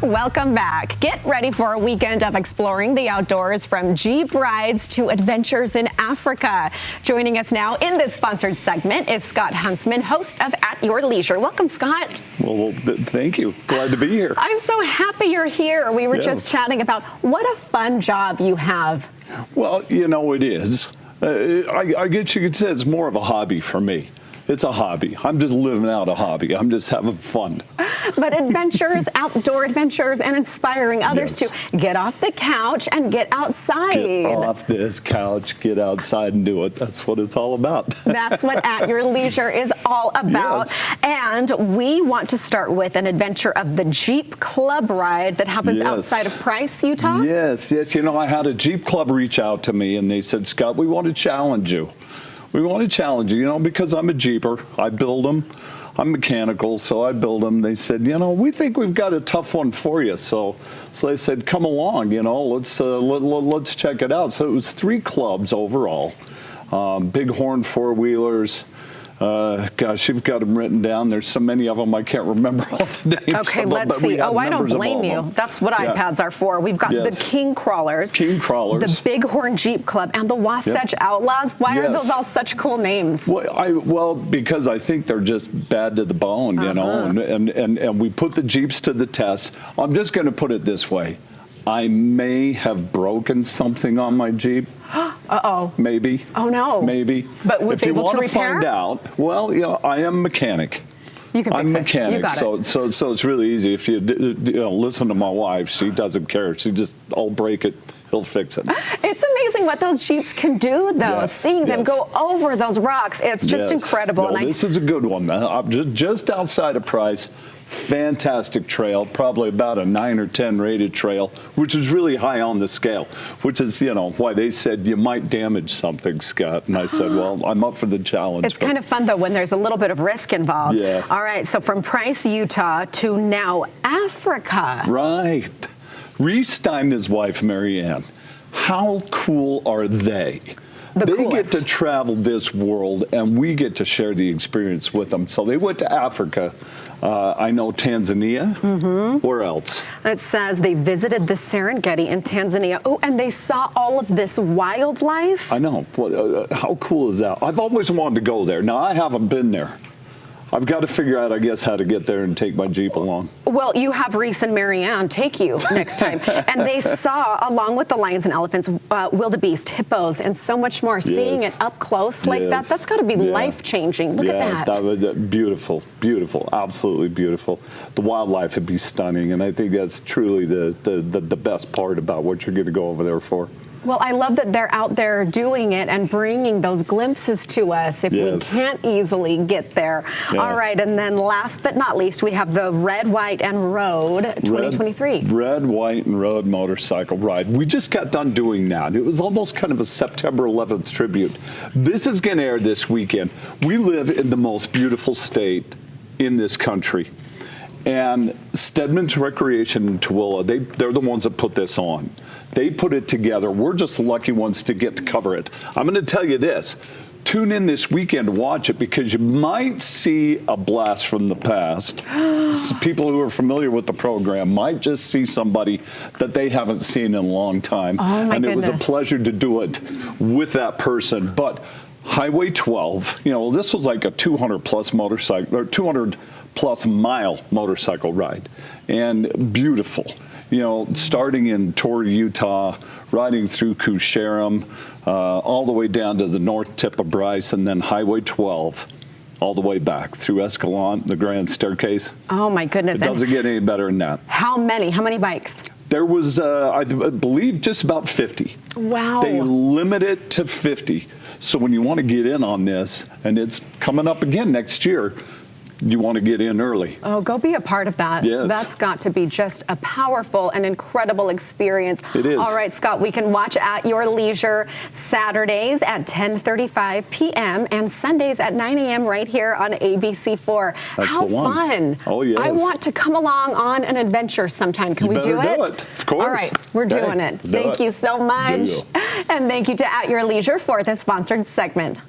Welcome back. Get ready for a weekend of exploring the outdoors, from Jeep rides to adventures in Africa. Joining us now in this sponsored segment is Scott Huntsman, host of At Your Leisure. Welcome, Scott. Well, thank you. Glad to be here. I'm so happy you're here. We were just chatting about what a fun job you have. Well, you know, it is. I guess you could say it's more of a hobby for me. It's a hobby. I'm just living out a hobby. I'm just having fun. But adventures, outdoor adventures, and inspiring others to get off the couch and get outside. Get off this couch, get outside and do it. That's what it's all about. That's what At Your Leisure is all about. Yes. And we want to start with an adventure of the Jeep Club ride that happens outside of Price, Utah. Yes. You know, I had a Jeep Club reach out to me, and they said, Scott, we want to challenge you. We want to challenge you, because I'm a Jeeper. I build them. I'm mechanical, so I build them. They said, we think we've got a tough one for you. So they said, come along, let's check it out. So it was 3 clubs overall, Bighorn 4-wheelers. Gosh, you've got them written down. There's so many of them, I can't remember all the names. Okay, let's see. Oh, I don't blame you. That's what iPads are for. We've got the King Crawlers, the Bighorn Jeep Club, and the Wasatch Outlaws. Why are those all such cool names? Well, because I think they're just bad to the bone, and we put the Jeeps to the test. I'm just going to put it this way. I may have broken something on my Jeep. Uh-oh. Maybe. Oh, no. Maybe. But was able to repair? If you want to find out, well, I am a mechanic. You can fix I'm a mechanic, you got it. So it's really easy. If you listen to my wife, she doesn't care. She just, I'll break it. He'll fix it. It's amazing what those Jeeps can do, though. Seeing them go over those rocks, it's just incredible. No, this is a good one. Just outside of Price, fantastic trail, probably about a 9 or 10 rated trail, which is really high on the scale, which is, why they said you might damage something, Scott. And I said, well, I'm up for the challenge. It's kind of fun, though, when there's a little bit of risk involved. Yeah. All right, so from Price, Utah to now Africa. Right. Reese Stein and his wife, Marianne, how cool are they? They get to travel this world, and we get to share the experience with them. So they went to Africa. I know Tanzania. Where else? It says they visited the Serengeti in Tanzania. Oh, and they saw all of this wildlife. I know. How cool is that? I've always wanted to go there. Now, I haven't been there. I've got to figure out, I guess, how to get there and take my Jeep along. Well, you have Reese and Marianne take you next time. And they saw, along with the lions and elephants, wildebeest, hippos, and so much more. Seeing it up close like that's got to be life-changing. Look at that. Beautiful, beautiful, absolutely beautiful. The wildlife would be stunning, and I think that's truly the best part about what you're going to go over there for. Well, I love that they're out there doing it and bringing those glimpses to us if we can't easily get there. All right, and then last but not least, we have the Red, White, and Road 2023. Red, White, and Road motorcycle ride. We just got done doing that. It was almost kind of a September 11th tribute. This is going to air this weekend. We live in the most beautiful state in this country. And Stedman's Recreation in Tooele, they're the ones that put this on. They put it together. We're just the lucky ones to get to cover it. I'm going to tell you this. Tune in this weekend to watch it, because you might see a blast from the past. People who are familiar with the program might just see somebody that they haven't seen in a long time. Oh, my goodness. It was a pleasure to do it with that person. But Highway 12, this was like a 200-plus motorcycle, or 200-plus mile motorcycle ride, and beautiful. Starting in Torrey, Utah, riding through Kusharam, all the way down to the north tip of Bryce, and then Highway 12, all the way back through Escalante, the Grand Staircase. Oh, my goodness. It doesn't get any better than that. How many? How many bikes? There was, I believe, just about 50. Wow. They limit it to 50. So when you want to get in on this, and it's coming up again next year, you want to get in early. Oh, go be a part of that. Yes. That's got to be just a powerful and incredible experience. It is. All right, Scott, we can watch At Your Leisure Saturdays at 10:35 p.m. and Sundays at 9 a.m. right here on ABC4. That's How the one. Fun. Oh, yes. I want to come along on an adventure sometime. Can we do it? Of course. All right, we're doing it. Thank you so much. And thank you to At Your Leisure for this sponsored segment.